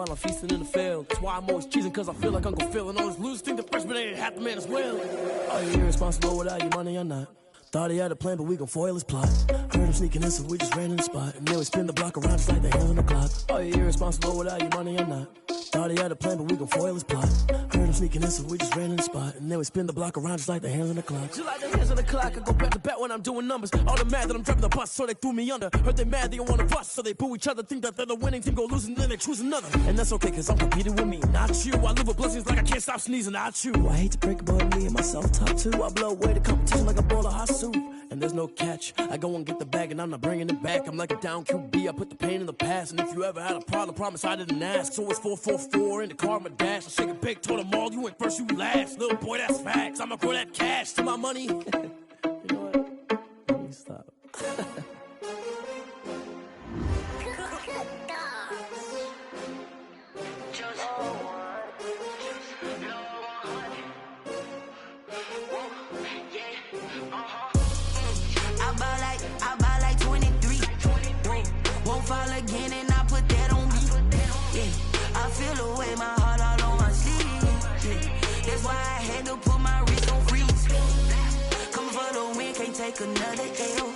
while I'm feasting in the field. That's why I'm always cheesing, cause I feel like Uncle Phil. And all those losers think the freshman ain't half the man as well. Are you irresponsible without your money or not? Thought he had a plan, but we gon' foil his plot. Heard him sneaking in, so we just ran in the spot. And then we spin the block around just like the hands on the clock. Are you irresponsible without your money or not? Thought he had a plan, but we gon' foil his plot. Heard him sneaking in, so we just ran in the spot. And then we spin the block around just like the hands on the clock. Just like the hands on the clock, I go back to back when I'm doing numbers. All the mad that I'm driving the bus, so they threw me under. Heard they mad, they don't wanna bust, so they boo each other. Think that they're the winning team, go losing, then they choose another. And that's okay, cause I'm competing with me, not you. I live with blessings like I can't stop sneezing, not you. I hate to break it, but me and myself top two. I blow away the competition like a bowl of hot soup. And there's no catch. I go and get the bag and I'm not bringing it back. I'm like a down QB, I put the pain in the past. And if you ever had a problem, promise I didn't ask. So it's 4-4-4 in the car, my dash. I shake a big, told them all, you went first, you last. Little boy, that's facts. I'ma grow that cash to my money. You know what? Let me stop. I buy like 23. Won't fall again and I put that on me. Yeah, I feel the way, my heart all on my sleeve. Yeah, that's why I had to put my wrist on freeze. Coming for the win, can't take another L.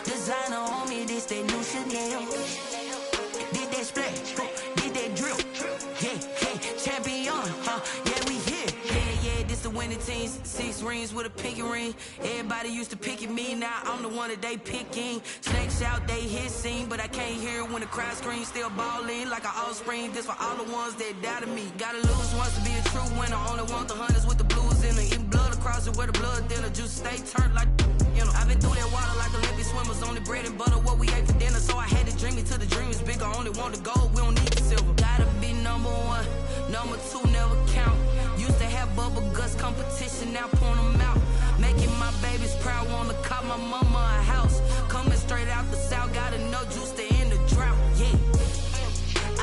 Designer on me, this that new Chanel. Did that splash, did that drill. Yeah, champion, yeah, we here. Yeah, this the winning team. 6 rings with a pinky ring. Everybody used to pick at me, now I'm the one that they picking. Snakes out, they hissing, but I can't hear when the crowd screams. Still balling like an offspring. This for all the ones that doubted me. Gotta lose once to be a true winner. Only want the hunters with the blues in it. Eating blood across it where the blood dinner. Juice stay turned like, you know. I've been through that water like Olympic swimmers. Only bread and butter, what we ate for dinner. So I had to dream it till the dream is bigger. Only want the gold, we don't need the silver. Gotta be number 1, number 2 never count. Used to have bubble guts competition, now point them out. Making my babies proud, wanna cop my mama a house. Coming straight out the south, got enough juice to end the drought. Yeah,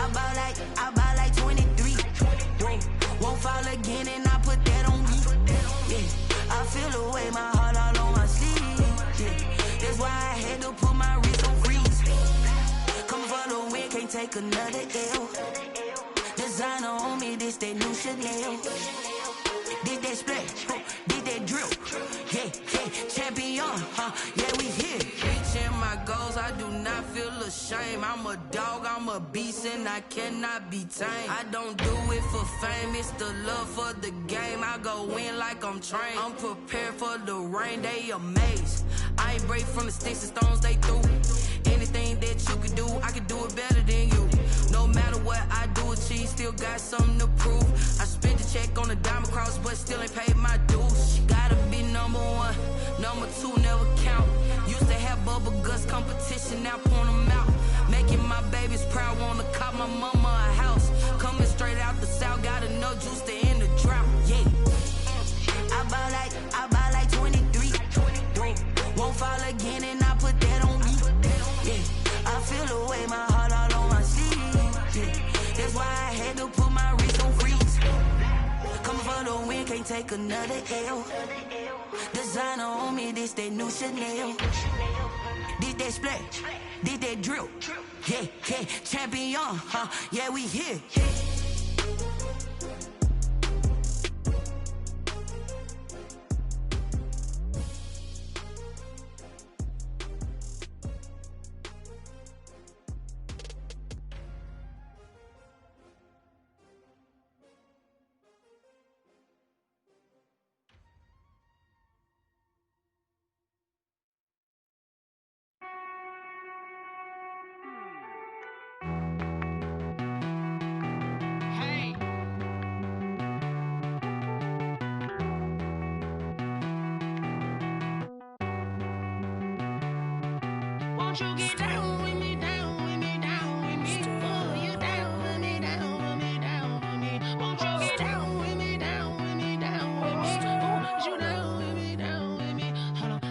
I buy like 23. Won't fall again and I put that on me. Yeah, I feel the way, my heart all on my sleeve. Yeah, that's why I had to put my wrist on freeze. Coming for the win, can't take another L. Designer on me, this that new Chanel. Did that splash, did that drill. Yeah, champion, yeah, we here. Reaching my goals, I do not feel ashamed. I'm a dog, I'm a beast, and I cannot be tamed. I don't do it for fame, it's the love for the game. I go in like I'm trained. I'm prepared for the rain, they amazed. I ain't break from the sticks and stones they threw. Anything that you can do, I can do it better than you. No matter what I do, achieve, still got something to prove. I spent the check on the diamond cross, but still ain't paid my dues. Gotta be number 1, number 2 never count. Used to have bubble guts competition, now point them out. Making my babies proud, wanna cop my mama a house. Coming straight out the south, got enough juice to end the drought. Yeah, I buy like 23. Won't fall again and I put that on me. Yeah, I feel the way, my heart all on my sleeve. Yeah, that's why I had to put my wrist on freeze. Coming for the win, can't take another L. Designer on me, this that new Chanel. Did that splash, did that drill. Yeah, champion, yeah, we here. Won't you get down with me, down with me, down with me? Oh, you down with me, down with me, down with me. Won't you get down with me, down with me, down with me? Oh, you down with me, down with me? Hold on.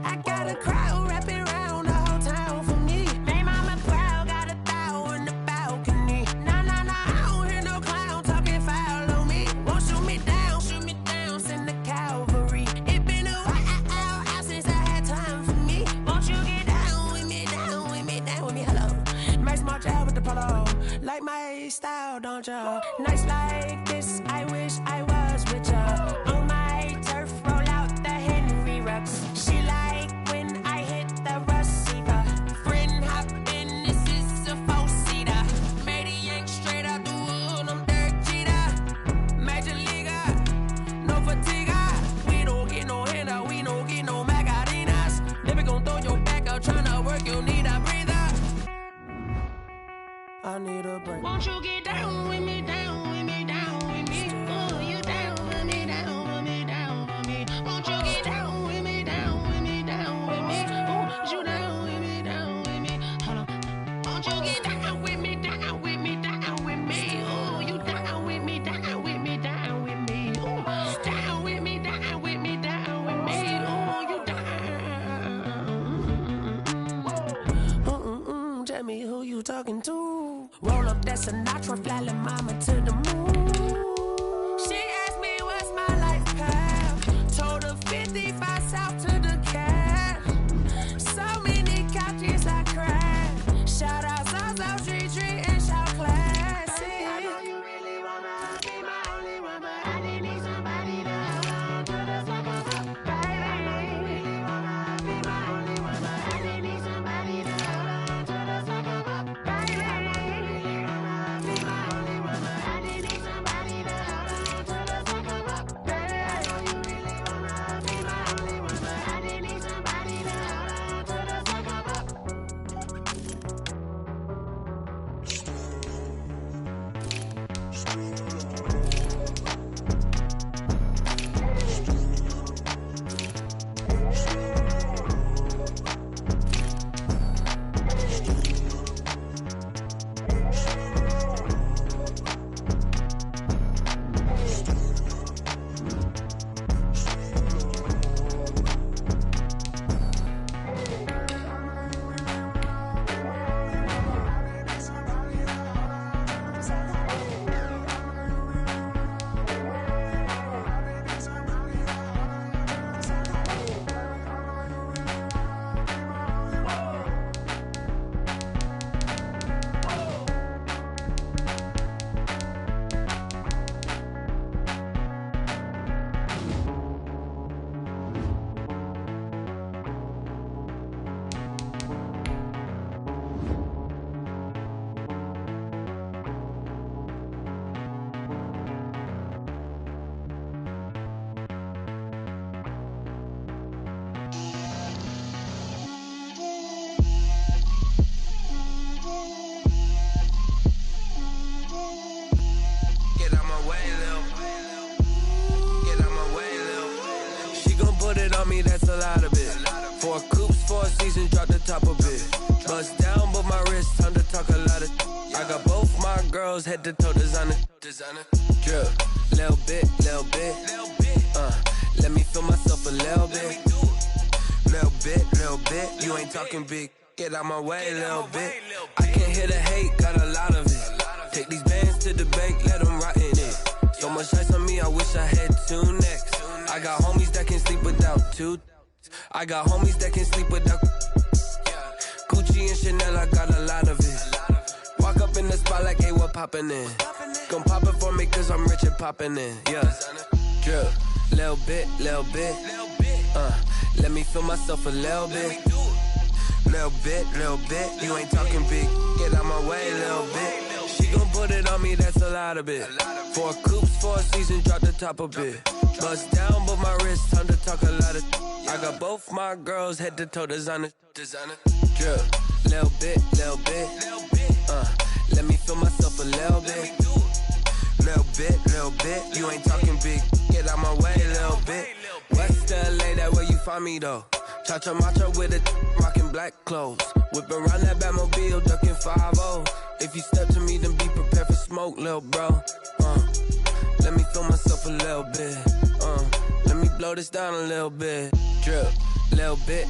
I got a crowd wrapping around the whole town for me. They mama proud, got a thou in the balcony. Nah, I don't hear no clown talking foul on me. Won't shoot me down, send the cavalry. It been a while since I had time for me. Won't you get down with me, down with me, down style, don't ya? Nights like this, I wish I was with ya. On my turf, roll out the Henry rocks. She like when I hit the receiver. Friend hop in, this is a four-seater. Made a yank straight out the wood, I'm Derek Jeter. Major leaguer, no fatigue. We don't get no handout, we don't get no Macarinas. Never gon' throw your back out, tryna work, you need a breather. I need a break. Won't you get down with me, down with me, down with me? Oh, you down with me, down with me, down with me. Won't you get down with me, down with me, down with me? Oh, you down with me, down with me? Hold on. Won't you get down with me, down with me, down with me? Oh, you down with me, down with me, down with me? Oh, down with me, down with me, down with me? Oh, you down. Tell me who you talking to. Roll up that Sinatra, fly la mama to the moon. She asked me what's my life path. Told her 55 south to the cash. So many couches I crashed. Shout out South Street and shout classic. I know you really wanna be my only one, but I didn't need somebody to hold on to the second. Baby, I know you really wanna be my only one, but I didn't need somebody to hold on to the second. Baby, I know you really wanna be my only one, but I didn't need somebody to hold on to the second. Baby, I know you really wanna be my only one, but I didn't need somebody to hold on to the second. Get out my way, Lil. Get out my way, Lil. She gon' put it on me, that's a lot of it. 4 coops, 4 seasons, drop the top of it. Bust down, but my wrist, time to talk a lot of. I got both my girls, head to toe designer. Drip, little bit, little bit. Let me feel myself a little bit. Little bit. You ain't talking big. Get out my way, little bit. I can't hear the hate, got a lot of it. Take these bands to the bank, let them rot in it. So much ice on me, I wish I had 2 necks. I got homies that can sleep without 2. I got homies that can sleep without Gucci and Chanel, I got a lot of it. Walk up in the spot like, hey, what poppin' in? Gon' pop it for me cause I'm rich and poppin' in. Yeah, drip, little bit. Let me feel myself a little bit. Little bit. You ain't talking big. Get out my way, little bit. She gon' put it on me, that's a lot of it. 4 coops, 4 seasons, drop the top of it. Bust down, but my wrist, time to talk a lot of. I got both my girls, head to toe designer. Drip, little bit. Let me feel myself a little bit. Little bit. You ain't talking big. Get out my way, little bit. West LA, that where you find me though. Cha-cha matcha with a rockin' black clothes. Whip around that Batmobile, ducking 5-0. If you step to me, then be prepared for smoke, lil' bro. Let me feel myself a little bit. Let me blow this down a little bit. Drip, little bit.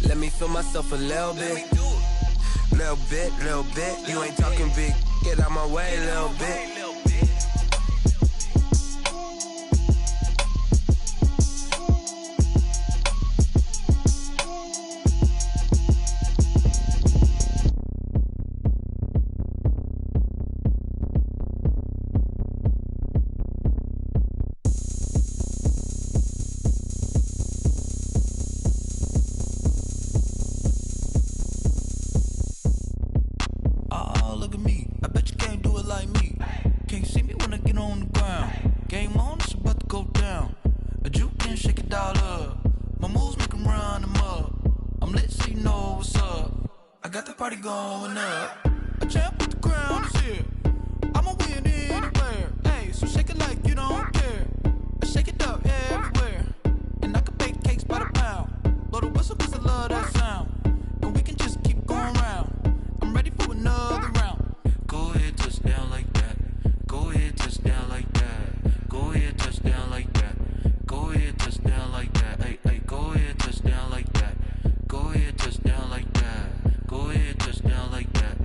Let me feel myself a little bit. Little bit. You ain't talking big. Get out my way, little bit. it on the ground. Game on, it's about to go down. A juke and shake it all up. My moves make 'em run them up. I'm lit so you know what's up. I got the party going up. A champ with the crown is here. I'ma win anywhere. Hey, so shake it like you don't care. I shake it up everywhere. And I can bake cakes by the pound. Blow the whistle 'cause I love that sound. And we can just keep going round. I'm ready for another round. Go ahead, touch down like that. Go ahead, touch down like that. Go ahead, touch down like that. Go ahead, touch down like that. Hey, hey, go ahead, touch down like that. Go ahead, touch down like that. Go ahead, touch down like that.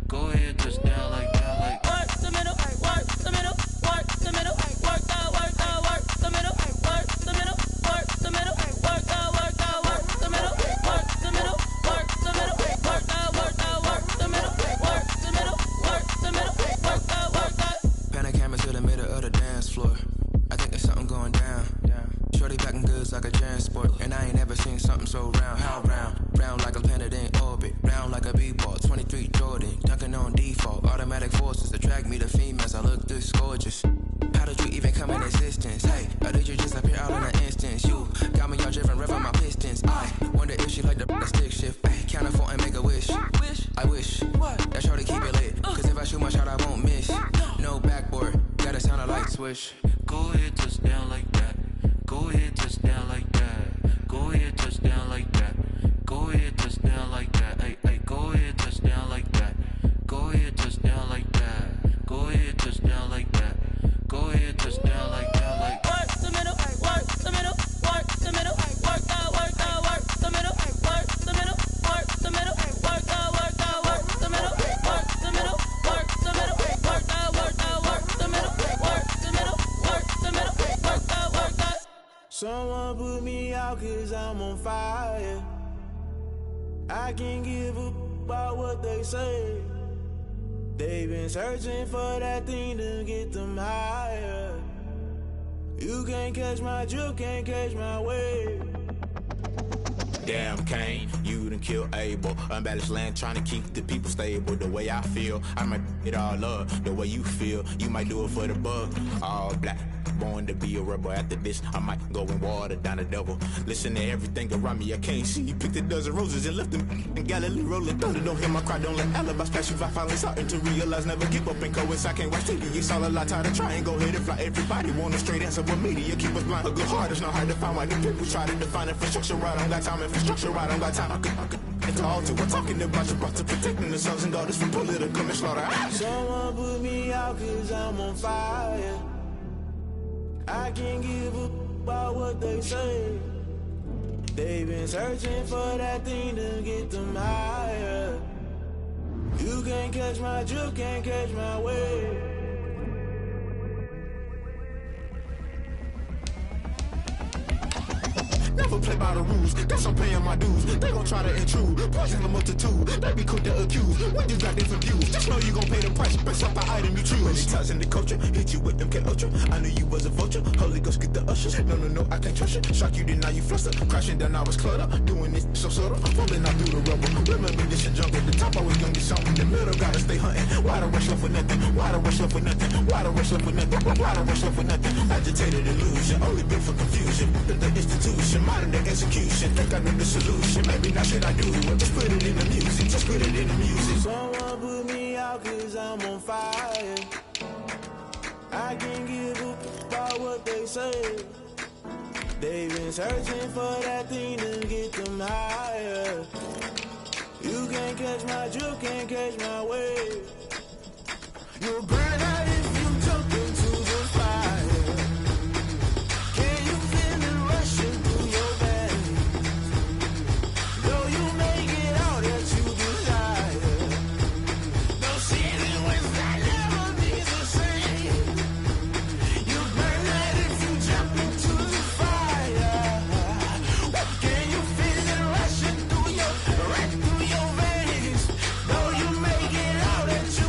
Go ahead, touch down like that. Like work the middle, work the middle, work the middle, work the middle, work the middle, work the middle, work the middle, work the middle, work the middle, work the middle, work the middle, work the middle, work the middle, work the. Pan a camera to the middle of the dance floor. I think there's something going down. Shorty packing goods like a transport, and I ain't never seen something so round. How round? Round like a planet in orbit, round like a b-ball. 23 Jordan, dunking on default. Automatic forces attract me to females. I look this gorgeous. How did you even come in existence? Hey, or did you just appear out in an instance? You got me all driven, revving my pistons. I wonder if she like the stick shift. Hey, count a 4 and make a wish. I wish that shorty keep it lit. 'Cause if I shoot my shot, I won't miss. No backboard, gotta sound a light switch. go ahead, touch down like that. Go ahead, touch down like that. Go ahead, touch down like that. Go ahead, touch down like that. Hey, hey, go ahead, touch down like that. Go ahead, touch down like that. Go ahead, touch down like that. Go ahead, touch down like that. Like work the middle, work the middle, work the middle, work the middle, work the middle, work the middle, work the middle, work the middle, work the middle, work the middle, work the middle, work the middle, work the. Someone put me out 'cause I'm on fire. I can't give a about what they say. They've been searching for that thing to get them higher. You can't catch my drift, can't catch my wave. Damn Kane, you done killed Abel. Unbalanced land trying to keep the people stable. The way I feel, I might it all up. The way you feel, you might do it for the bug. All black, born to be a rebel. After this, I might go and water down the devil. Listen to everything around me, I can't see. You picked a dozen roses and left them in Galilee rolling thunder. Don't hear my cry, don't let alibis flash. If I finally starting to realize, never give up and coincide. I can't watch TV, it's all a lot. Tired of trying, go ahead and fly. Everybody want a straight answer, but media keep us blind. A good heart is not hard to find. Why the people try to define infrastructure right? I don't got time, infrastructure right, I don't got time. I could it's all to we're talking about your to protecting the sons and daughters from political and slaughter. Someone put me out 'cause I'm on fire. I can't give a about what they say. They've been searching for that thing to get them higher. You can't catch my drift, can't catch my wave. Never play by the rules, guess I'm paying my dues. They gon' try to intrude, poison the multitude. They be quick to accuse, when you got different views. Just know you gon' pay the price, based off the item you choose. Many times in the culture, hit you with them K Ultra. I knew you was a vulture, Holy Ghost get the ushers. No, I can't trust you. Shock you, then now you fluster. Crashing down, I was cluttered. Doing this so subtle, falling out through the rubble. Remember this a jungle, the top always gonna get something. The middle gotta stay hunting. Why the rush left with nothing? Why the rush left with nothing? Why the rush left with nothing? Why the rush left with nothing? Agitated illusion, only been for confusion. The institution, modern day execution. Think I know the solution. Maybe not should I do it? Just put it in the music. Just put it in the music. Someone put me out 'cause I'm on fire. I can't give a about what they say. They've been searching for that thing to get them higher. You can't catch my drift, can't catch my wave. You'll burn out if you jump into the fire. Can you feel it rushing through your veins? Though you may get all that you desire, no ceiling without never be the same. You burn out if you jump into the fire. Can you feel it rushing through your veins? Though you may get all that you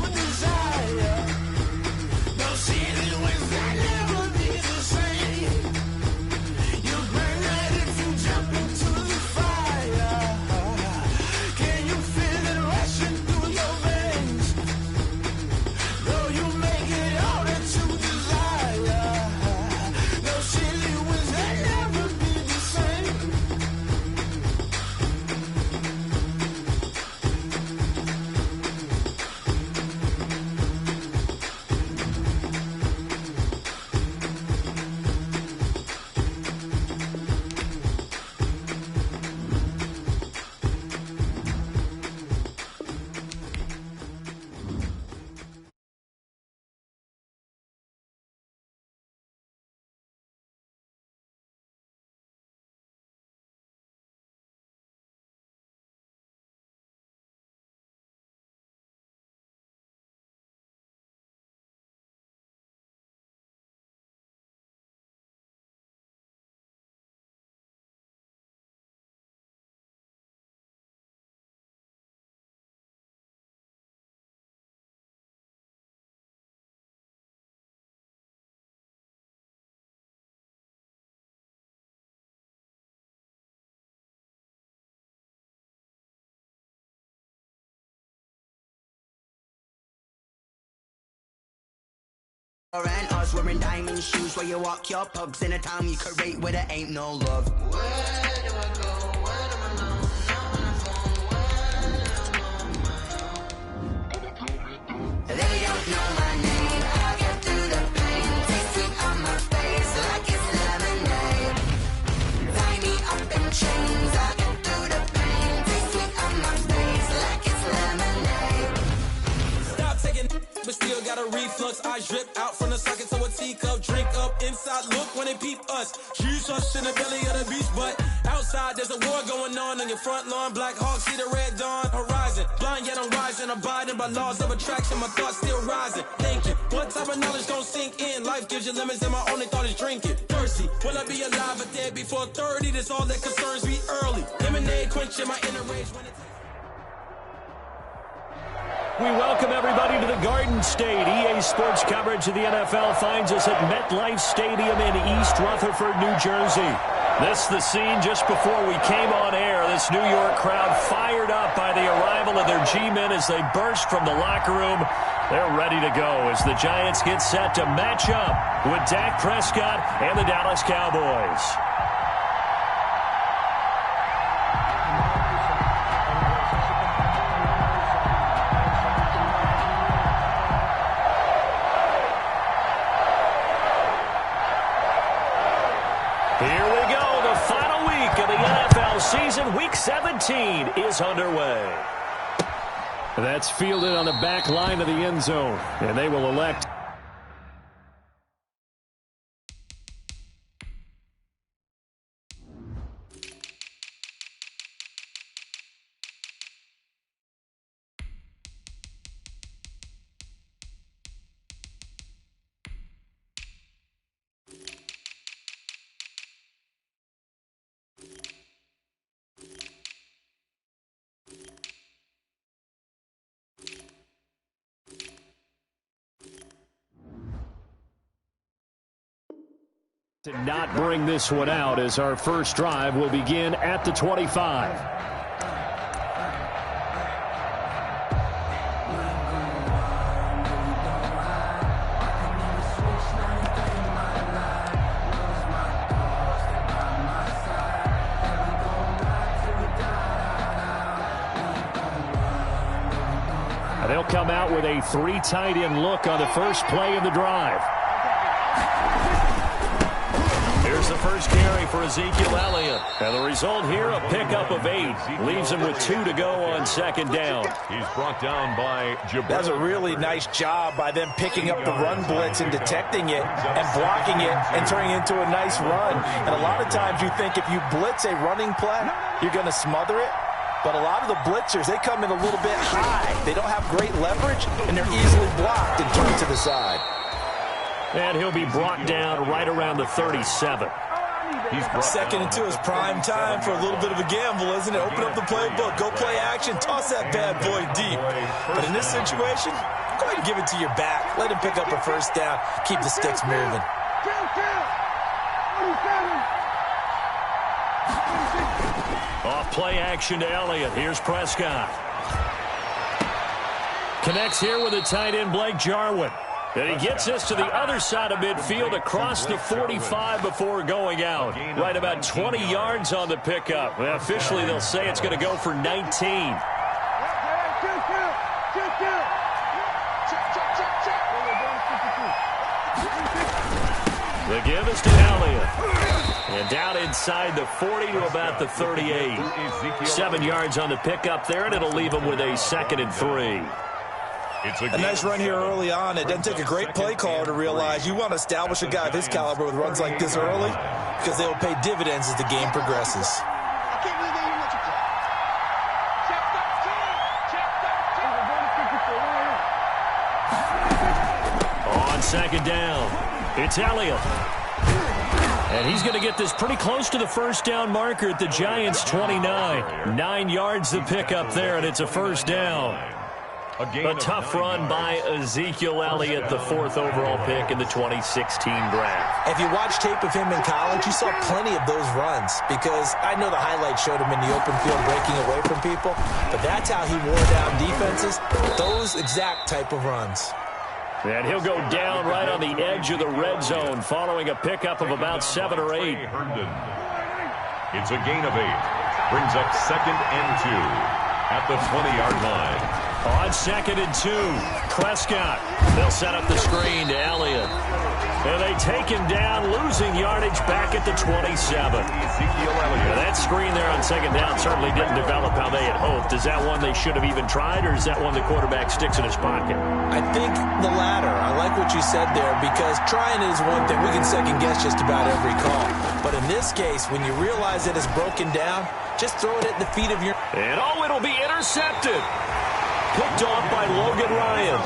And us wearing diamond shoes where you walk your pugs in a town you create where there ain't no love. Where do I go? Where do I know? They don't know my name. I get through the pain. Taste sweet on my face like it's lemonade. Tie me up in chains. I get through the pain. Taste sweet on my face like it's lemonade. Stop taking, but still got a reflux. Eyes drip out from the socket to a teacup. Drink up inside, look when they peep us. Choose us in the belly of the beast, but outside there's a war going on your front lawn. Black Hawk, see the red dawn horizon. Blind yet I'm rising, abiding by laws of attraction. My thoughts still rising, thinking what type of knowledge don't sink in. Life gives you lemons and my only thought is drinking. Thirsty, will I be alive or dead before 30? That's all that concerns me early. Lemonade quenching my inner rage when it's... We welcome everybody to the Garden State. EA Sports coverage of the NFL finds us at MetLife Stadium in East Rutherford, New Jersey. This is the scene just before we came on air. This New York crowd fired up by the arrival of their G-men as they burst from the locker room. They're ready to go as the Giants get set to match up with Dak Prescott and the Dallas Cowboys. Here we go, the final week of the NFL season. Week 17 is underway. That's fielded on the back line of the end zone, and they will elect. To not bring this one out as our first drive will begin at the 25. They'll come out with a 3 tight end look on the first play of the drive. Here's the first carry for Ezekiel Elliott. And the result here, a pickup of 8. Leaves him with 2 to go on second down. He's brought down by Jabril. That's a really nice job by them picking up the run blitz and detecting it and blocking it and turning it into a nice run. And a lot of times you think if you blitz a running play, you're going to smother it. But a lot of the blitzers, they come in a little bit high. They don't have great leverage, and they're easily blocked and turned to the side. And he'll be brought down right around the 37. Second and 2 is prime time for a little bit of a gamble, isn't it? Open up the playbook, go play action, toss that bad boy deep. But in this situation, go ahead and give it to your back. Let him pick up a first down. Keep the sticks moving. Off play action to Elliott. Here's Prescott. Connects here with the tight end Blake Jarwin. And he gets this to the other side of midfield across the 45 before going out. Right about 20 yards on the pickup. Well, officially, they'll say it's going to go for 19. The give is to Elliott. And down inside the 40 to about the 38. 7 yards on the pickup there, and it'll leave him with a 2nd and 3. A nice run here early on. It doesn't take a great play caller to realize you want to establish a guy of his caliber with runs like this early because they will pay dividends as the game progresses. On second down, it's Elliott. And he's going to get this pretty close to the first down marker at the Giants' 29. 9 yards the pickup there, and it's a first down. A tough run by Ezekiel Elliott, the 4th overall pick in the 2016 draft. If you watch tape of him in college, you saw plenty of those runs because I know the highlights showed him in the open field breaking away from people, but that's how he wore down defenses, those exact type of runs. And he'll go down right on the edge of the red zone following a pickup of about 7 or 8. It's a gain of 8. Brings up 2nd and 2 at the 20-yard line. On 2nd and 2, Prescott. They'll set up the screen to Elliott. And they take him down, losing yardage back at the 27. Now that screen there on 2nd down certainly didn't develop how they had hoped. Is that one they should have even tried, or is that one the quarterback sticks in his pocket? I think the latter. I like what you said there, because trying is one thing. We can second-guess just about every call. But in this case, when you realize that it's broken down, just throw it at the feet of your... And it'll be intercepted. Picked off by Logan Ryan.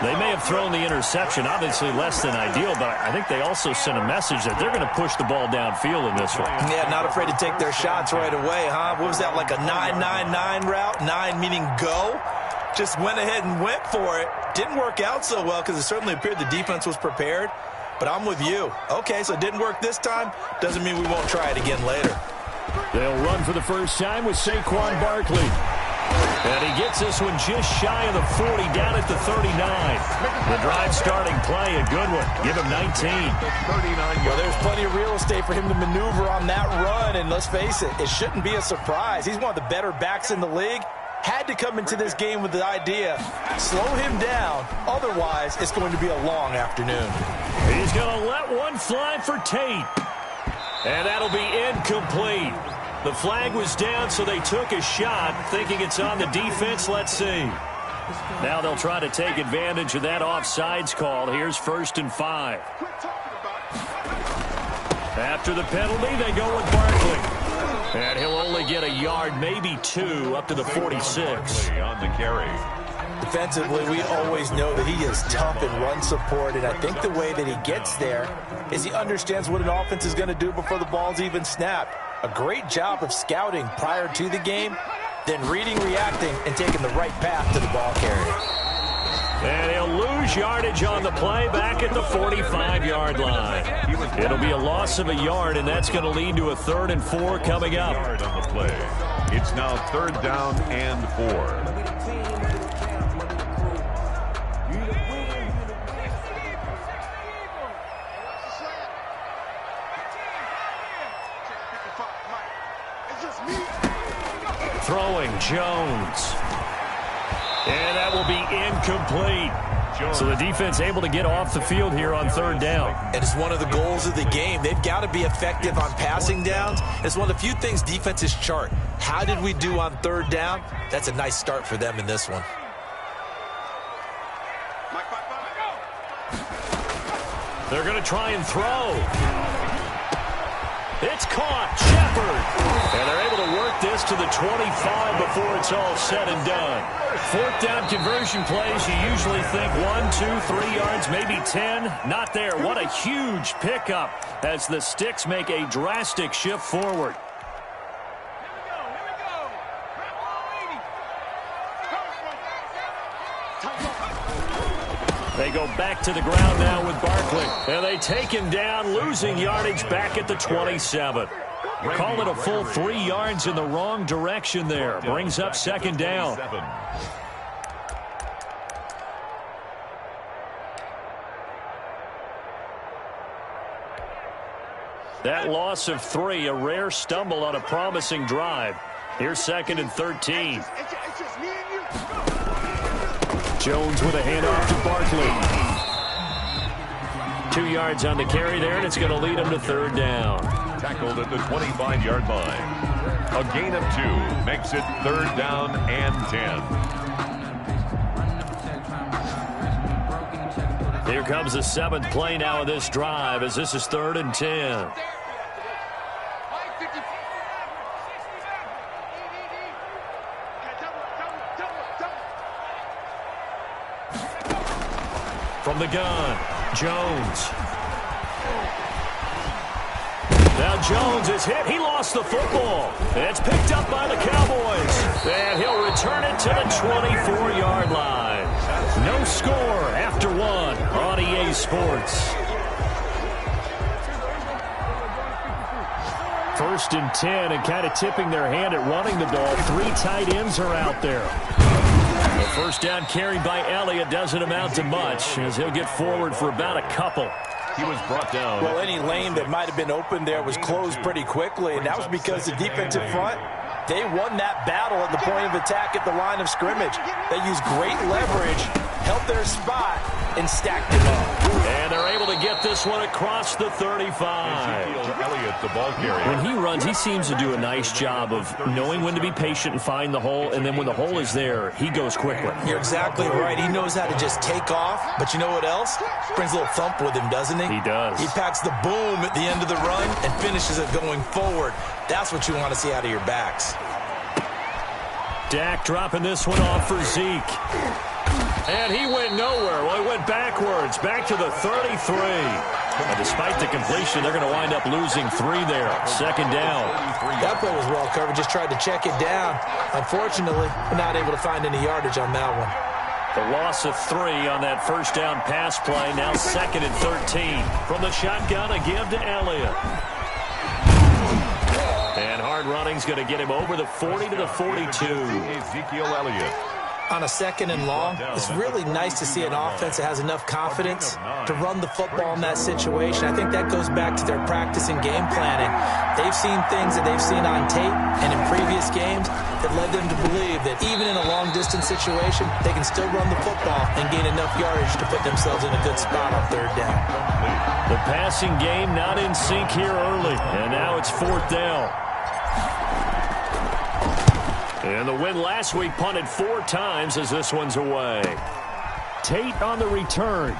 They may have thrown the interception, obviously less than ideal, but I think they also sent a message that they're going to push the ball downfield in this one. Yeah, not afraid to take their shots right away, huh? What was that, like a 9-9-9 route? 9 meaning go? Just went ahead and went for it. Didn't work out so well because it certainly appeared the defense was prepared. But I'm with you. Okay, so it didn't work this time. Doesn't mean we won't try it again later. They'll run for the first time with Saquon Barkley. And he gets this one just shy of the 40, down at the 39. The drive starting play, a good one. Give him 19. Well, there's plenty of real estate for him to maneuver on that run. And let's face it, it shouldn't be a surprise. He's one of the better backs in the league. Had to come into this game with the idea, slow him down. Otherwise, it's going to be a long afternoon. He's going to let one fly for Tate. And that'll be incomplete. The flag was down, so they took a shot, thinking it's on the defense. Let's see. Now they'll try to take advantage of that offsides call. Here's 1st and 5. After the penalty, they go with Barkley. And he'll only get a yard, maybe 2, up to the 46. On the carry. Defensively, we always know that he is tough in run support, and I think the way that he gets there is he understands what an offense is going to do before the ball's even snapped. A great job of scouting prior to the game, then reading, reacting, and taking the right path to the ball carrier. And he'll lose yardage on the play back at the 45-yard line. It'll be a loss of a yard, and that's going to lead to a 3rd and 4 coming up. On the play. It's now 3rd down and 4. Throwing Jones. And that will be incomplete. So the defense able to get off the field here on 3rd down. And it's one of the goals of the game. They've got to be effective on passing downs. It's one of the few things defenses chart. How did we do on 3rd down? That's a nice start for them in this one. They're going to try and throw. It's caught. Shepard. And they're able to work this to the 25 before it's all said and done. 4th down conversion plays, you usually think 1, 2, 3 yards, maybe 10. Not there. What a huge pickup as the Sticks make a drastic shift forward. They go back to the ground now with Barkley. And they take him down, losing yardage back at the 27. Call it a full 3 yards in the wrong direction there. Brings up 2nd down. That loss of 3, a rare stumble on a promising drive. Here's 2nd and 13. Jones with a handoff to Barkley. 2 yards on the carry there, and it's going to lead him to 3rd down. Tackled at the 25-yard line. A gain of 2 makes it 3rd down and 10. Here comes the 7th play now of this drive as this is 3rd and 10. From the gun, Jones. Now Jones is hit. He lost the football. It's picked up by the Cowboys. And he'll return it to the 24-yard line. No score after 1 on EA Sports. 1st and 10, and kind of tipping their hand at running the ball. 3 tight ends are out there. The first down carried by Elliott doesn't amount to much, as he'll get forward for about a couple. He was brought down. Well, any lane that might have been open there was closed pretty quickly, and that was because the defensive front, they won that battle at the point of attack at the line of scrimmage. They used great leverage, held their spot, and stacked it up. And they're able to get this one across the 35. Elliott, the ball carrier. When he runs, he seems to do a nice job of knowing when to be patient and find the hole, and then when the hole is there, he goes quickly. You're exactly right. He knows how to just take off, but you know what else? Brings a little thump with him, doesn't he? He does. He packs the boom at the end of the run and finishes it going forward. That's what you want to see out of your backs. Dak dropping this one off for Zeke. And he went nowhere. Well, he went backwards, back to the 33. And despite the completion, they're going to wind up losing 3 there. Second down. That play was well covered. Just tried to check it down. Unfortunately, not able to find any yardage on that one. The loss of 3 on that first down pass play. Now 2nd and 13. From the shotgun, a give to Elliott. And hard running's going to get him over the 40 to the 42. Ezekiel Elliott. On a 2nd and long, it's really nice to see an offense that has enough confidence to run the football in that situation. I think that goes back to their practice and game planning. They've seen things that they've seen on tape and in previous games that led them to believe that even in a long-distance situation, they can still run the football and gain enough yardage to put themselves in a good spot on 3rd down. The passing game not in sync here early, and now it's 4th down. And the win last week punted 4 times as this one's away. Tate on the return.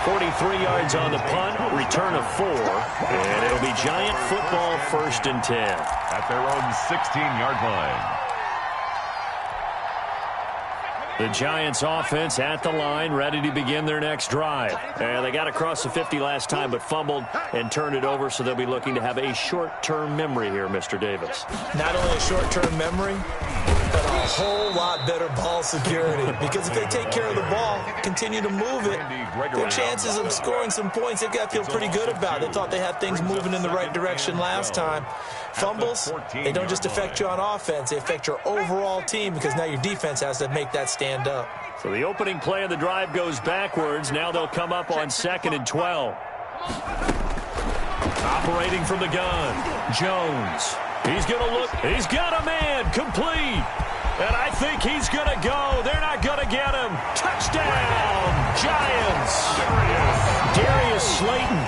43 yards on the punt, return of 4. And it'll be Giant football 1st and 10. At their own 16-yard line. The Giants offense at the line, ready to begin their next drive. And they got across the 50 last time, but fumbled and turned it over, so they'll be looking to have a short-term memory here, Mr. Davis. Not only a short-term memory, but a whole lot better ball security. Because if they take care of the ball, continue to move it, their chances of scoring some points, they've got to feel pretty good about. They thought they had things moving in the right direction last time. Fumbles, they don't just affect you on offense, they affect your overall team because now your defense has to make that stand up. So the opening play of the drive goes backwards. Now they'll come up on 2nd and 12. Operating from the gun, Jones. He's going to look. He's got a man. Complete. And I think he's going to go. They're not going to get him. Touchdown, Giants. Darius Slayton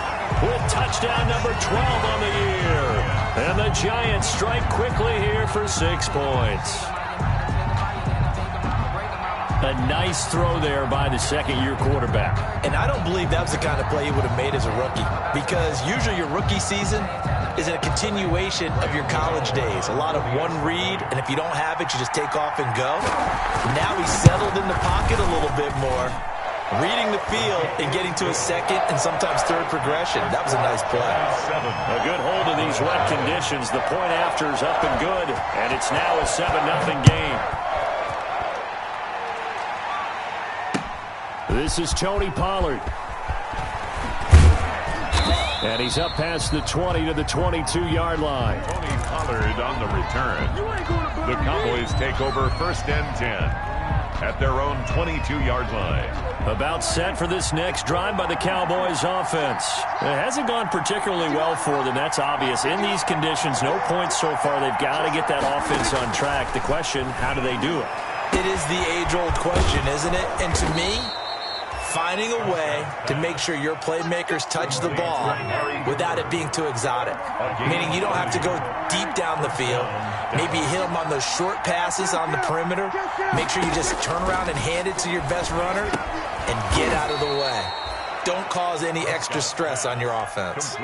with touchdown number 12 on the year. And the Giants strike quickly here for 6 points. A nice throw there by the 2nd-year quarterback. And I don't believe that was the kind of play he would have made as a rookie. Because usually your rookie season is a continuation of your college days. A lot of one read, and if you don't have it, you just take off and go. Now he's settled in the pocket a little bit more, reading the field and getting to a 2nd and sometimes 3rd progression. That was a nice play. A good hold of these wet conditions. The point after is up and good, and it's now a 7-0 game. This is Tony Pollard. And he's up past the 20 to the 22-yard line. Tony Pollard on the return. The Cowboys take over 1st and 10 at their own 22-yard line. About set for this next drive by the Cowboys offense. It hasn't gone particularly well for them. That's obvious. In these conditions, no points so far. They've got to get that offense on track. The question, how do they do it? It is the age-old question, isn't it? And to me, finding a way to make sure your playmakers touch the ball without it being too exotic. Meaning you don't have to go deep down the field. Maybe hit them on those short passes on the perimeter. Make sure you just turn around and hand it to your best runner and get out of the way. Don't cause any extra stress on your offense.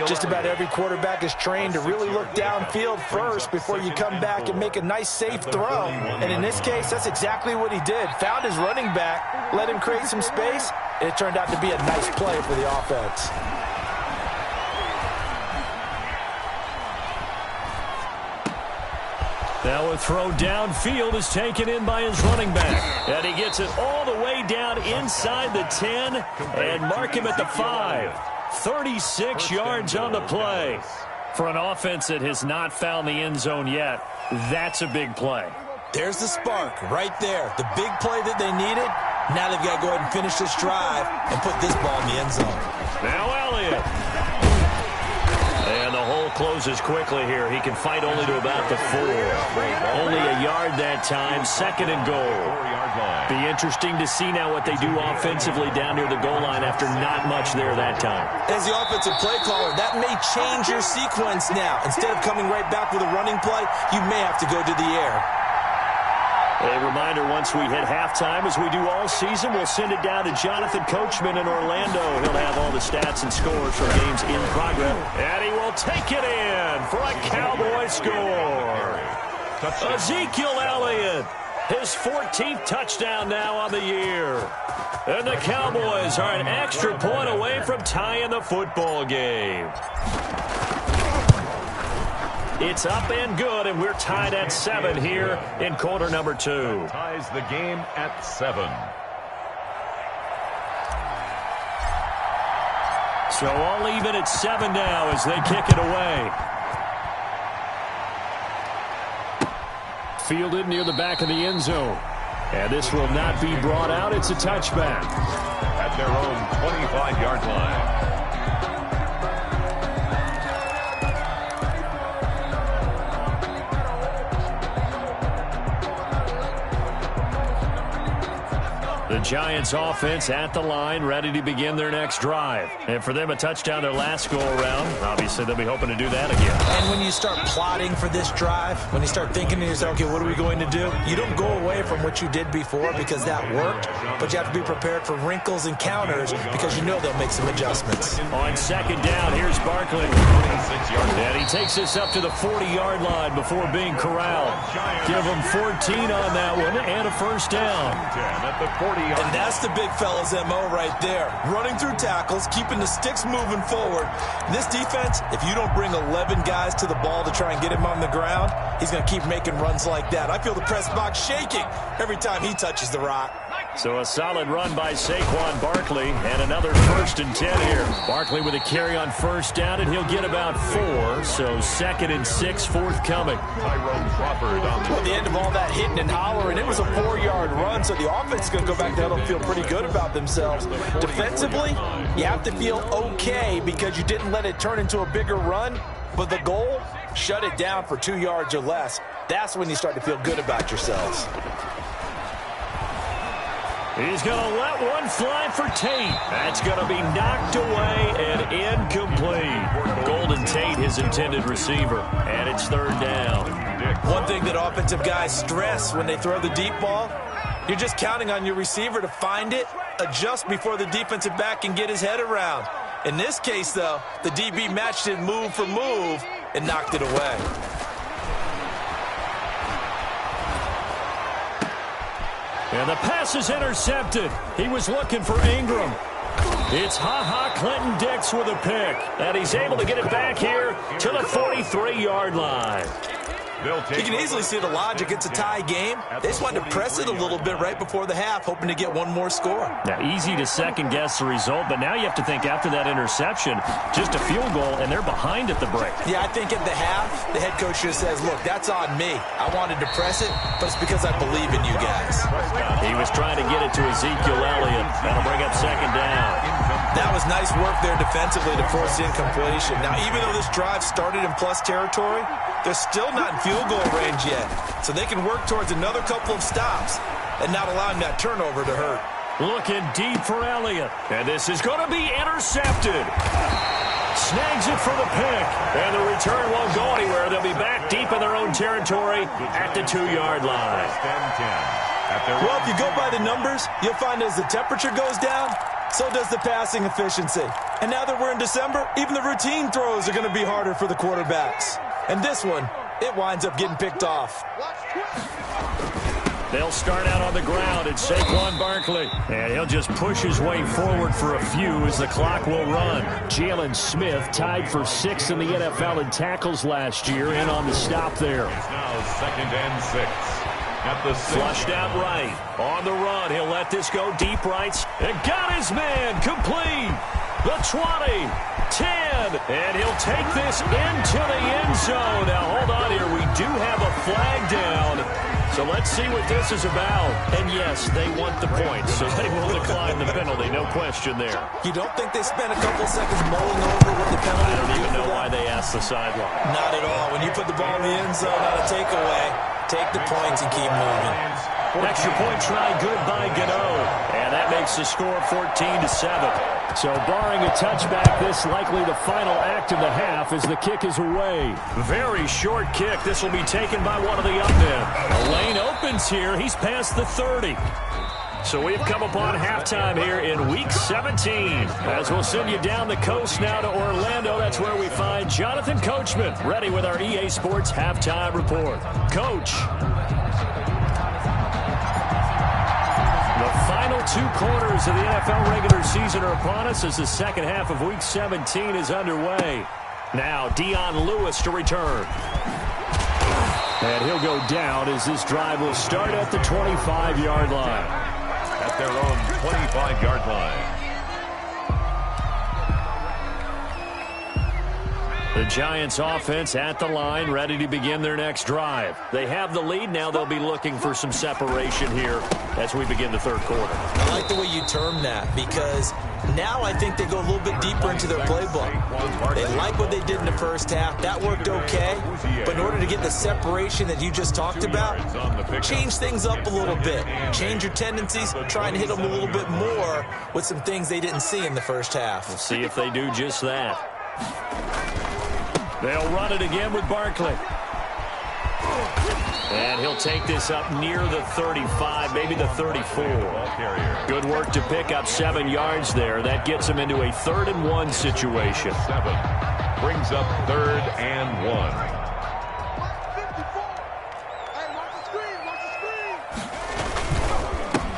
Just about every quarterback is trained to really look downfield first before you come back and make a nice, safe throw. And in this case, that's exactly what he did. Found his running back, let him create some space, and it turned out to be a nice play for the offense. Now a throw downfield is taken in by his running back. And he gets it all the way down inside the 10 and mark him at the 5. 36 yards on the play. For an offense that has not found the end zone yet, that's a big play. There's the spark right there. The big play that they needed. Now they've got to go ahead and finish this drive and put this ball in the end zone. Now Elliott. And the hole closes quickly here. He can fight only to about the 4. Only a yard that time. 2nd and goal. Be interesting to see now what they do offensively down near the goal line after not much there that time. As the offensive play caller, that may change your sequence now. Instead of coming right back with a running play, you may have to go to the air. A reminder, once we hit halftime, as we do all season, we'll send it down to Jonathan Coachman in Orlando. He'll have all the stats and scores from games in progress. And he will take it in for a Cowboy score. Ezekiel Elliott, his 14th touchdown now on the year. And the Cowboys are an extra point away from tying the football game. It's up and good, and we're tied at 7 here in quarter number 2. Ties the game at 7. So all even at 7 now as they kick it away. Fielded near the back of the end zone. And this will not be brought out. It's a touchback. At their own 25-yard line. The Giants offense at the line, ready to begin their next drive. And for them, a touchdown their last go-around. Obviously, they'll be hoping to do that again. And when you start plotting for this drive, when you start thinking to yourself, okay, what are we going to do? You don't go away from what you did before because that worked, but you have to be prepared for wrinkles and counters because you know they'll make some adjustments. On 2nd down, here's Barkley. And he takes this up to the 40-yard line before being corralled. Give him 14 on that one and a first down. At the 40. And that's the big fella's MO right there. Running through tackles, keeping the sticks moving forward. This defense, if you don't bring 11 guys to the ball to try and get him on the ground, he's going to keep making runs like that. I feel the press box shaking every time he touches the rock. So a solid run by Saquon Barkley and another 1st and 10 here. Barkley with a carry on first down, and he'll get about 4. So 2nd and 6 forthcoming. At the end of all that hitting and hollering, it was a 4-yard run, so the offense is going to go back down and feel pretty good about themselves. Defensively, you have to feel okay because you didn't let it turn into a bigger run, but the goal, shut it down for 2 yards or less. That's when you start to feel good about yourselves. He's going to let one fly for Tate. That's going to be knocked away and incomplete. Golden Tate, his intended receiver, and it's 3rd down. One thing that offensive guys stress when they throw the deep ball, you're just counting on your receiver to find it, adjust before the defensive back can get his head around. In this case, though, the DB matched it move for move and knocked it away. And the pass is intercepted. He was looking for Ingram. It's Clinton Dix with a pick. And he's able to get it back here to the 43-yard line. You can easily see the logic. It's a tie game. They just wanted to press it a little bit right before the half, hoping to get one more score. Now, easy to second-guess the result, but now you have to think after that interception, just a field goal, and they're behind at the break. Yeah, I think at the half, the head coach just says, look, that's on me. I wanted to press it, but it's because I believe in you guys. He was trying to get it to Ezekiel Elliott. That'll bring up 2nd down. That was nice work there defensively to force the incompletion. Now, even though this drive started in plus territory, they're still not in field goal range yet. So they can work towards another couple of stops and not allowing that turnover to hurt. Looking deep for Elliott. And this is going to be intercepted. Snags it for the pick. And the return won't go anywhere. They'll be back deep in their own territory at the 2-yard line. Well, if you go by the numbers, you'll find as the temperature goes down, so does the passing efficiency. And now that we're in December, even the routine throws are going to be harder for the quarterbacks. And this one, it winds up getting picked off. They'll start out on the ground. It's Saquon Barkley. And he'll just push his way forward for a few as the clock will run. Jalen Smith tied for 6th in the NFL in tackles last year, and on the stop there. It's now 2nd and 6. At the 6. Flushed out right. On the run, he'll let this go deep right. And got his man complete. The 20, 10, And he'll take this into the end zone. Now, hold on here. We do have a flag down. So let's see what this is about. And yes, they want the points, so they will decline the penalty. No question there. You don't think they spent a couple seconds mulling over what the penalty? I don't even know why they asked the sideline. Not at all. When you put the ball in the end zone on a takeaway, take the points and keep moving. Extra point try good by Gano. And that makes the score 14-7. So barring a touchback, this likely the final act of the half as the kick is away. Very short kick. This will be taken by one of the up men. The lane opens here. He's past the 30. So we've come upon halftime here in Week 17. As we'll send you down the coast now to Orlando, that's where we find Jonathan Coachman, ready with our EA Sports Halftime Report. Coach. The final 2 quarters of the NFL regular season are upon us as the second half of Week 17 is underway. Now, Dion Lewis to return. And he'll go down as this drive will start at the 25-yard line. At their own 25-yard line. The Giants offense at the line, ready to begin their next drive. They have the lead. Now they'll be looking for some separation here as we begin the third quarter. I like the way you term that because now I think they go a little bit deeper into their playbook. They like what they did in the first half. That worked okay. But in order to get the separation that you just talked about, change things up a little bit. Change your tendencies. Try and hit them a little bit more with some things they didn't see in the first half. We'll see if they do just that. They'll run it again with Barkley. And he'll take this up near the 35, maybe the 34. Good work to pick up 7 yards there. That gets him into a 3rd and 1 situation. 7 brings up 3rd and 1.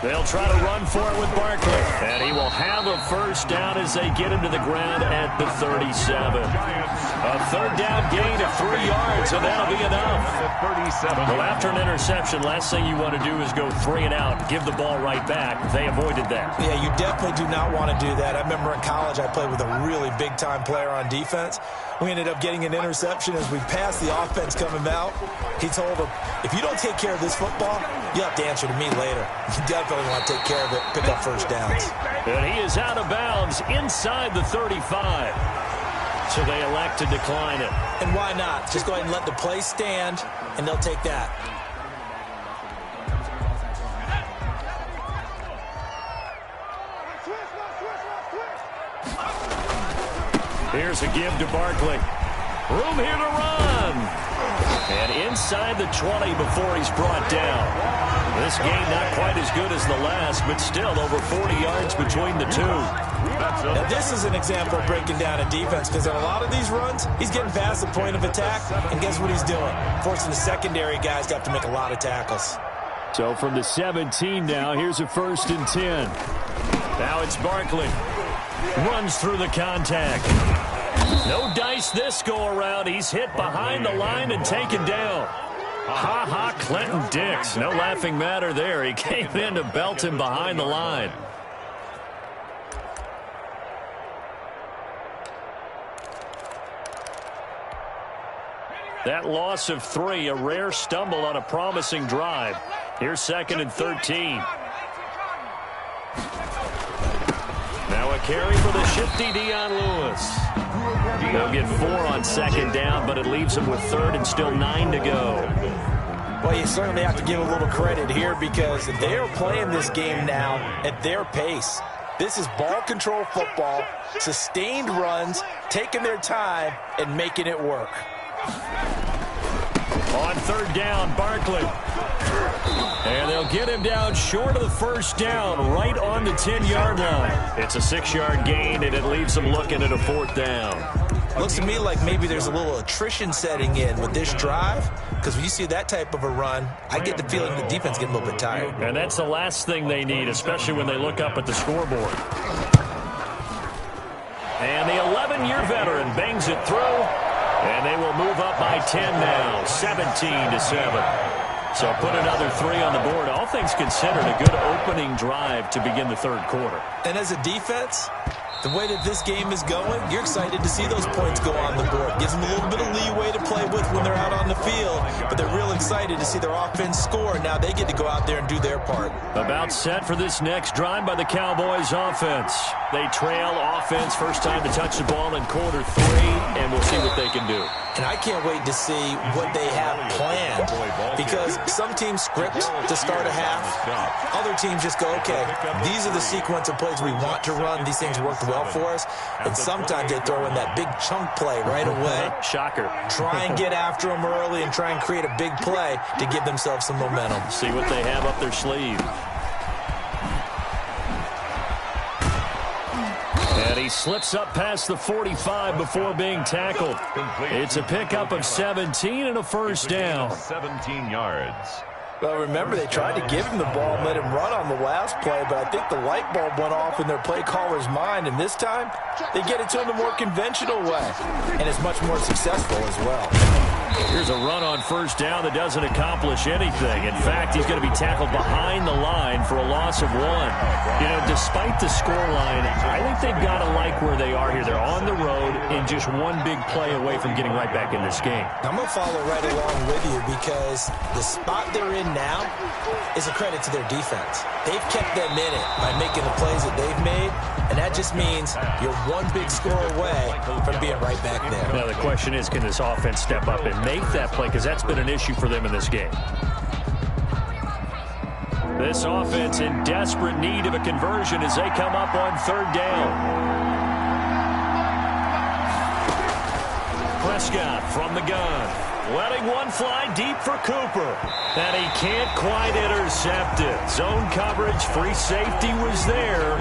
They'll try to run for it with Barkley. And he will have a first down as they get him to the ground at the 37. A 3rd down gain of 3 yards, and that'll be enough. Well, after an interception, last thing you want to do is go 3 and out, give the ball right back. They avoided that. Yeah, you definitely do not want to do that. I remember in college I played with a really big-time player on defense. We ended up getting an interception as we passed the offense coming out. He told him, if you don't take care of this football, you have to answer to me later. You definitely want to take care of it, pick up first downs. And he is out of bounds inside the 35. So they elect to decline it. And why not? Just go ahead and let the play stand, and they'll take that. Here's a give to Barkley. Room here to run. And inside the 20 before he's brought down. This game not quite as good as the last, but still over 40 yards between the two. Now this is an example of breaking down a defense because in a lot of these runs, he's getting past the point of attack, and guess what he's doing? Forcing the secondary guys to have to make a lot of tackles. So from the 17 now, here's a 1st and 10. Now it's Barkley. Runs through the contact. No dice this go-around. He's hit behind the line and taken down. Ha-ha, Clinton Dix. No laughing matter there. He came in to belt him behind the line. That loss of 3, a rare stumble on a promising drive. Here's 2nd and 13. Now a carry for the shifty Dion Lewis. They'll get 4 on 2nd down, but it leaves them with 3rd and still 9 to go. Well, you certainly have to give a little credit here because they are playing this game now at their pace. This is ball control football, sustained runs, taking their time, and making it work. On 3rd down, Barkley. And they'll get him down short of the 1st down, right on the 10-yard line. It's a 6-yard gain, and it leaves them looking at a 4th down. Looks to me like maybe there's a little attrition setting in with this drive, because when you see that type of a run, I get the feeling the defense getting a little bit tired. And that's the last thing they need, especially when they look up at the scoreboard. And the 11-year veteran bangs it through, and they will move up by 10 now, 17-7. So put another 3 on the board. All things considered, a good opening drive to begin the 3rd quarter. And as a defense, The way that this game is going, you're excited to see those points go on the board. Gives them a little bit of leeway to play with when they're out on the field, but they're real excited to see their offense score. Now they get to go out there and do their part. About set for this next drive by the Cowboys offense. They trail offense, first time to touch the ball in quarter 3, and we'll see what they can do. And I can't wait to see what they have planned, because some teams script to start a half. Other teams just go, okay, these are the sequence of plays we want to run. These things worked well for us. And sometimes they throw in that big chunk play right away. Shocker. Try and get after them early and try and create a big play to give themselves some momentum. See what they have up their sleeve. And he slips up past the 45 before being tackled. It's a pickup of 17 and a first down. 17 yards. Well, remember, they tried to give him the ball and let him run on the last play, but I think the light bulb went off in their play caller's mind, and this time they get it to him the more conventional way, and it's much more successful as well. Here's a run on first down that doesn't accomplish anything. In fact, he's going to be tackled behind the line for a loss of 1. You know, despite the scoreline, I think they've got to like where they are here. They're on the road and just one big play away from getting right back in this game. I'm going to follow right along with you, because the spot they're in now is a credit to their defense. They've kept them in it by making the plays that they've made, and that just means you're one big score away from being right back there. Now the question is, can this offense step up and make that play, because that's been an issue for them in this game. This offense in desperate need of a conversion as they come up on third down. Prescott from the gun, letting one fly deep for Cooper, and he can't quite intercept it. Zone coverage, free safety was there,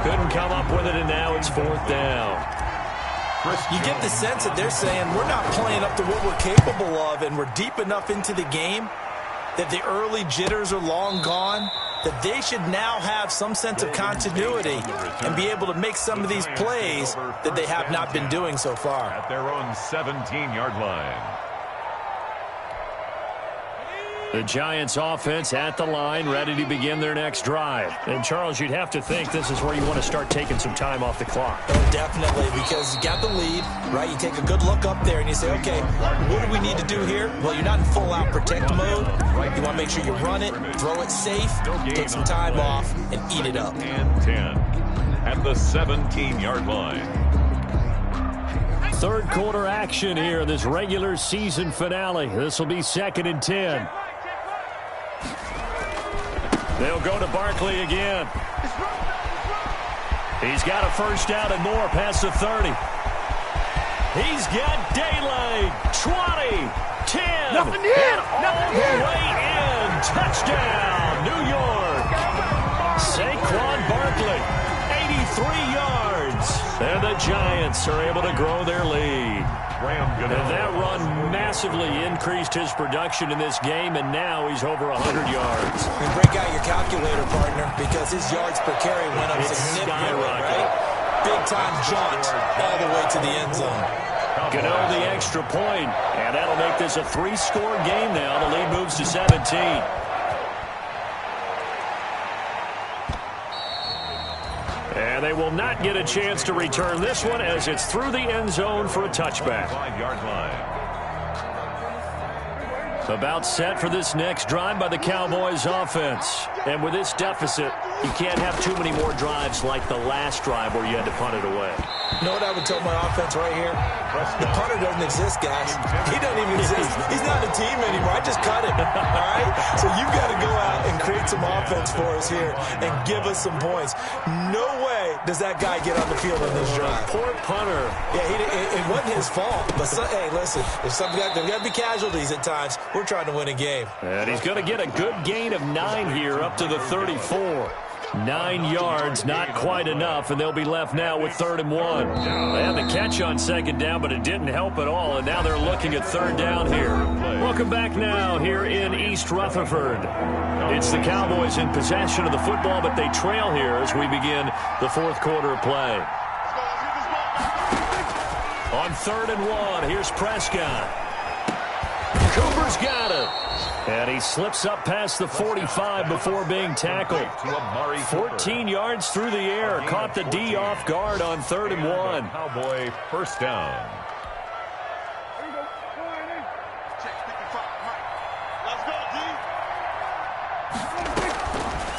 couldn't come up with it, and now it's fourth down. You get the sense that they're saying we're not playing up to what we're capable of, and we're deep enough into the game that the early jitters are long gone, that they should now have some sense of continuity and be able to make some of these plays that they have not been doing so far. At their own 17-yard line. The Giants offense at the line, ready to begin their next drive. And, Charles, you'd have to think this is where you want to start taking some time off the clock. Oh, definitely, because you got the lead, right? You take a good look up there and you say, okay, what do we need to do here? Well, you're not in full-out protect mode. You want to make sure you run it, throw it safe, take some time off, and eat it up. And 10 at the 17-yard line. Third quarter action here in this regular season finale. This will be 2nd and 10. They'll go to Barkley again. He's got a first down and more past the 30. He's got daylight. 20, 10, Nothing in. All the way in. Touchdown, New York. Saquon Barkley, 83 yards. And the Giants are able to grow their lead. And that run massively increased his production in this game, and now he's over 100 yards. And break out your calculator, partner, because his yards per carry went up significantly, right? Big-time jaunt all the way to the end zone. Gano the extra point, and that'll make this a 3-score game now. The lead moves to 17. And they will not get a chance to return this one as it's through the end zone for a touchback. 5-yard line. About set for this next drive by the Cowboys offense. And with this deficit, you can't have too many more drives like the last drive where you had to punt it away. You know what I would tell my offense right here? The punter doesn't exist, guys. He doesn't even exist. He's not a team anymore. I just cut him. All right? So you've got to go out and create some offense for us here and give us some points. No way does that guy get on the field on this drive. Poor punter. Yeah, it wasn't his fault. But, hey, listen, there's got to be casualties at times. We're trying to win a game. And he's going to get a good gain of 9 here up to the 34. 9 yards, not quite enough, and they'll be left now with 3rd and 1. They had the catch on 2nd down, but it didn't help at all, and now they're looking at 3rd down here. Welcome back now here in East Rutherford. It's the Cowboys in possession of the football, but they trail here as we begin the 4th quarter of play. On 3rd and 1, here's Prescott. Cooper's got it. And he slips up past the 45 before being tackled. 14 yards through the air. Caught the D off guard on 3rd and 1. Cowboy first down.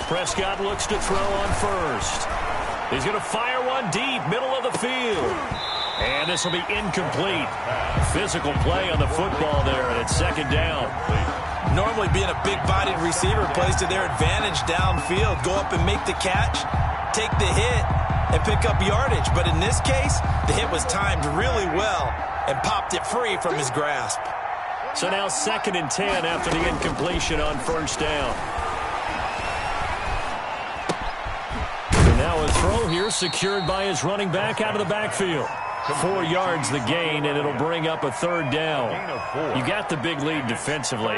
Prescott looks to throw on first. He's going to fire one deep, middle of the field. And this will be incomplete. Physical play on the football there, and it's 2nd down. Normally being a big-bodied receiver plays to their advantage downfield. Go up and make the catch, take the hit, and pick up yardage. But in this case, the hit was timed really well and popped it free from his grasp. So now 2nd and 10 after the incompletion on 1st down. And now a throw here secured by his running back out of the backfield. 4 yards the gain, and it'll bring up a 3rd down. You got the big lead defensively.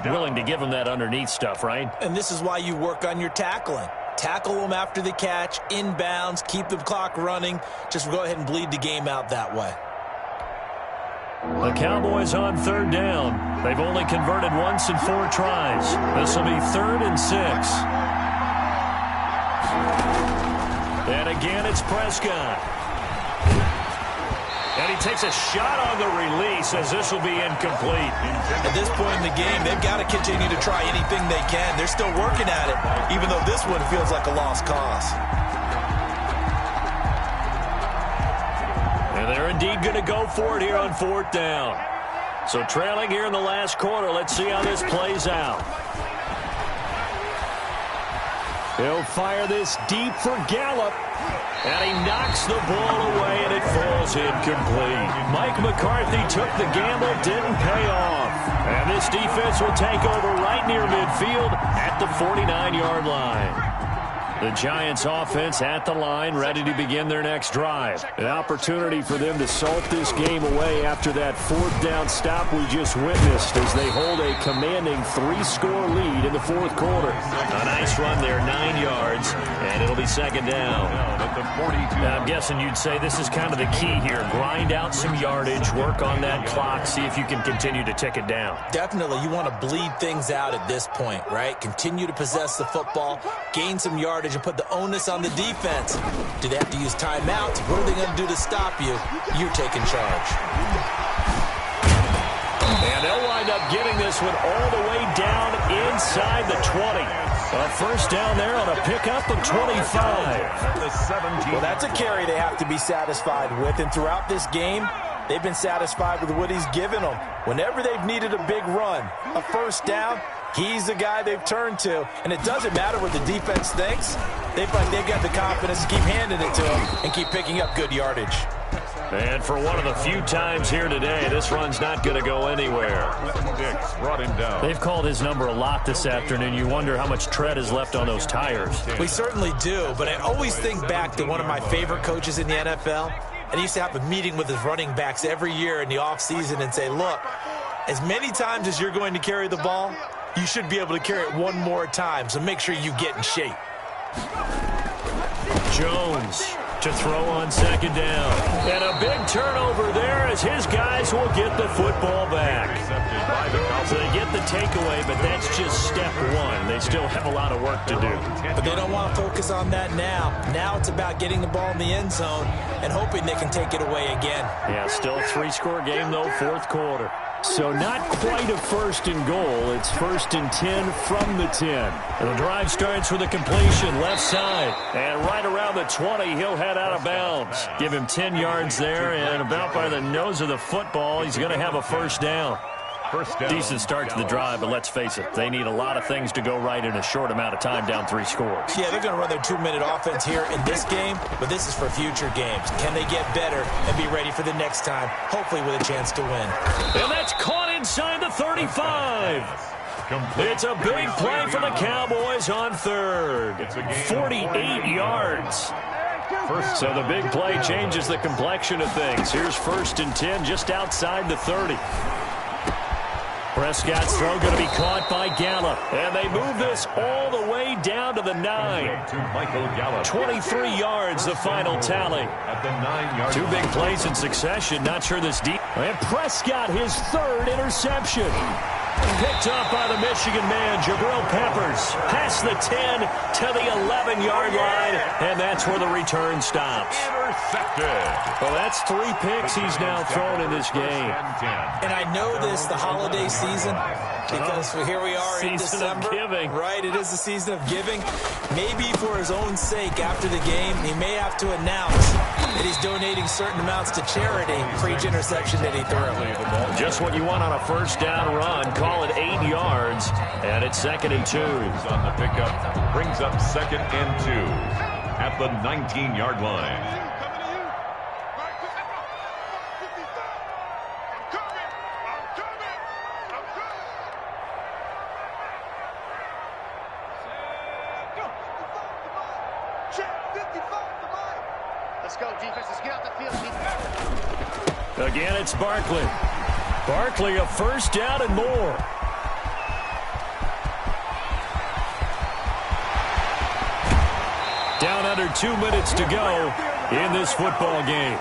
Willing to give him that underneath stuff, right? And this is why you work on your tackling. Tackle them after the catch, inbounds, keep the clock running. Just go ahead and bleed the game out that way. The Cowboys on 3rd down. They've only converted once in 4 tries. This will be 3rd and 6. And again, it's Prescott. And he takes a shot on the release as this will be incomplete. At this point in the game, they've got to continue to try anything they can. They're still working at it, even though this one feels like a lost cause. And they're indeed going to go for it here on 4th down. So trailing here in the last quarter, let's see how this plays out. He'll fire this deep for Gallup. And he knocks the ball away, and it falls incomplete. Mike McCarthy took the gamble, didn't pay off. And this defense will take over right near midfield at the 49-yard line. The Giants offense at the line, ready to begin their next drive. An opportunity for them to salt this game away after that 4th down stop we just witnessed as they hold a commanding 3-score lead in the 4th quarter. A nice run there, 9 yards, and it'll be 2nd down. Now, I'm guessing you'd say this is kind of the key here. Grind out some yardage, work on that clock, see if you can continue to tick it down. Definitely, you want to bleed things out at this point, right? Continue to possess the football, gain some yardage, and put the onus on the defense. Do they have to use timeouts? What are they going to do to stop you? You're taking charge. And they'll wind up getting this one all the way down inside the 20. A 1st down there on a pickup of 25. Well, that's a carry they have to be satisfied with. And throughout this game, they've been satisfied with what he's given them. Whenever they've needed a big run, a 1st down, he's the guy they've turned to. And it doesn't matter what the defense thinks. They've got the confidence to keep handing it to him and keep picking up good yardage. And for one of the few times here today, this run's not going to go anywhere. Brought him down. They've called his number a lot this afternoon. You wonder how much tread is left on those tires. We certainly do, but I always think back to one of my favorite coaches in the NFL. And he used to have a meeting with his running backs every year in the offseason and say, look, as many times as you're going to carry the ball, you should be able to carry it one more time, so make sure you get in shape. Jones to throw on 2nd down. And a big turnover there as his guys will get the football back. So they get the takeaway, but that's just step one. They still have a lot of work to do. But they don't want to focus on that now. Now it's about getting the ball in the end zone and hoping they can take it away again. Yeah, still a 3-score game, though, 4th quarter. So not quite a 1st and goal. It's 1st and 10 from the 10. And the drive starts with a completion left side. And right around the 20, he'll head out of bounds. Give him 10 yards there, and about by the nose of the football, he's going to have a 1st down. Decent start to the drive, but let's face it, they need a lot of things to go right in a short amount of time down 3 scores. Yeah, they're going to run their 2-minute offense here in this game, but this is for future games. Can they get better and be ready for the next time, hopefully with a chance to win? And that's caught inside the 35. It's a big play for the Cowboys on 3rd. 48 yards. So the big play changes the complexion of things. Here's 1st and 10 just outside the 30. Prescott's throw going to be caught by Gallup. And they move this all the way down to the 9. 23 yards, the final tally. At the 9-yard 2 big plays in succession. Not sure this deep. And Prescott, his 3rd interception. Picked up by the Michigan man, Jabril Peppers. Past the 10 to the 11-yard line, and that's where the return stops. Intercepted. Well, that's 3 picks he's now thrown in this game. And I know this, the holiday season, because here we are in December. Season of giving. Right, it is the season of giving. Maybe for his own sake, after the game, he may have to announce that he's donating certain amounts to charity for each interception that he threw. Just what you want on a first down run. Call it 8 yards, and it's 2nd and 2. On the pickup, brings up 2nd and 2 at the 19-yard line. Again, it's Barkley. Barkley, a first down and more. Down under 2 minutes to go in this football game.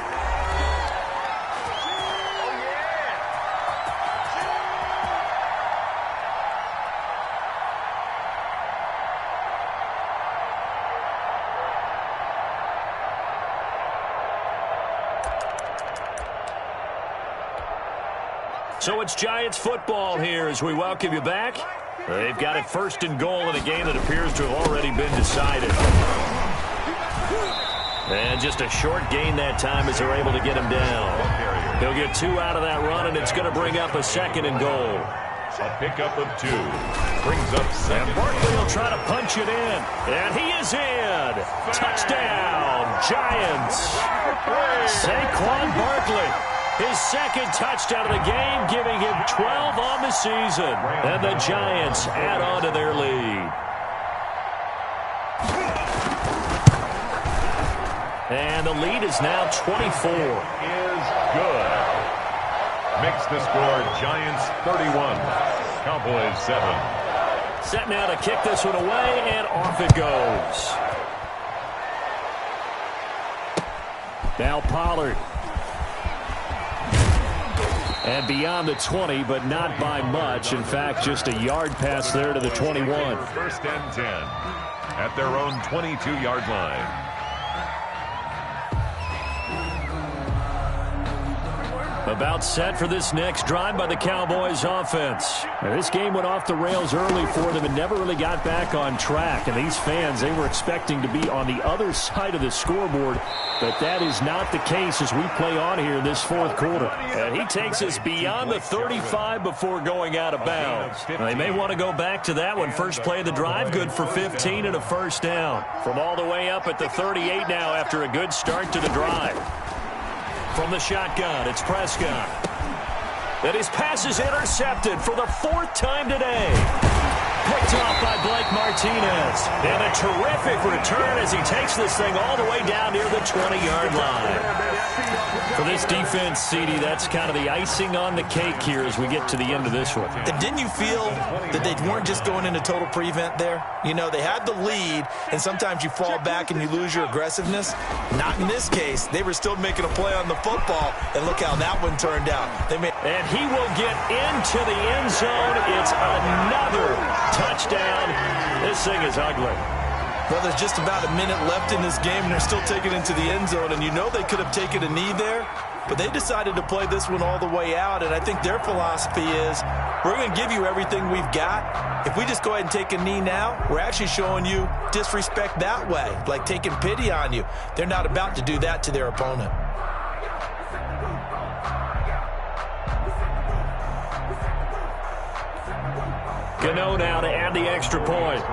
So it's Giants football here as we welcome you back. They've got it 1st and goal in a game that appears to have already been decided. And just a short gain that time as they're able to get him down. He'll get 2 out of that run, and it's going to bring up a 2nd and goal. A pickup of 2. Brings up 2nd. And Barkley will try to punch it in. And he is in. Touchdown, Giants. Saquon Barkley. His 2nd touchdown of the game, giving him 12 on the season. And the Giants add on to their lead. And the lead is now 24. Is good. Makes the score Giants 31. Cowboys 7. Set now to kick this one away, and off it goes. Now Pollard. And beyond the 20, but not by much. In fact, just a yard pass there to the 21. 1st and 10 at their own 22-yard line. About set for this next drive by the Cowboys offense. Now, this game went off the rails early for them and never really got back on track. And these fans, they were expecting to be on the other side of the scoreboard. But that is not the case as we play on here in this 4th quarter. And he takes us beyond the 35 before going out of bounds. Now, they may want to go back to that one. First play of the drive, good for 15 and a first down. From all the way up at the 38 now after a good start to the drive. From the shotgun, it's Prescott. And his pass is intercepted for the 4th time today. Picked off by Blake Martinez. And a terrific return as he takes this thing all the way down near the 20-yard line. For this defense, CD, that's kind of the icing on the cake here as we get to the end of this one. And didn't you feel that they weren't just going into total prevent there? You know, they had the lead, and sometimes you fall back and you lose your aggressiveness. Not in this case. They were still making a play on the football, and look how that one turned out. And he will get into the end zone. It's another touchdown. This thing is ugly. Well, there's just about a minute left in this game, and they're still taking it into the end zone. And you know they could have taken a knee there, but they decided to play this one all the way out. And I think their philosophy is, we're going to give you everything we've got. If we just go ahead and take a knee now, we're actually showing you disrespect that way, like taking pity on you. They're not about to do that to their opponent. Gano now to add the extra point.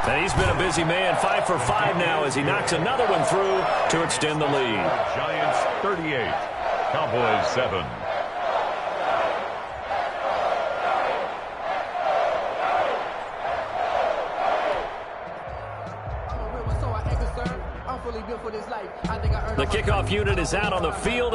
And he's been a busy man, 5 for 5 now as he knocks another one through to extend the lead. Giants 38, Cowboys 7. The kickoff unit is out on the field.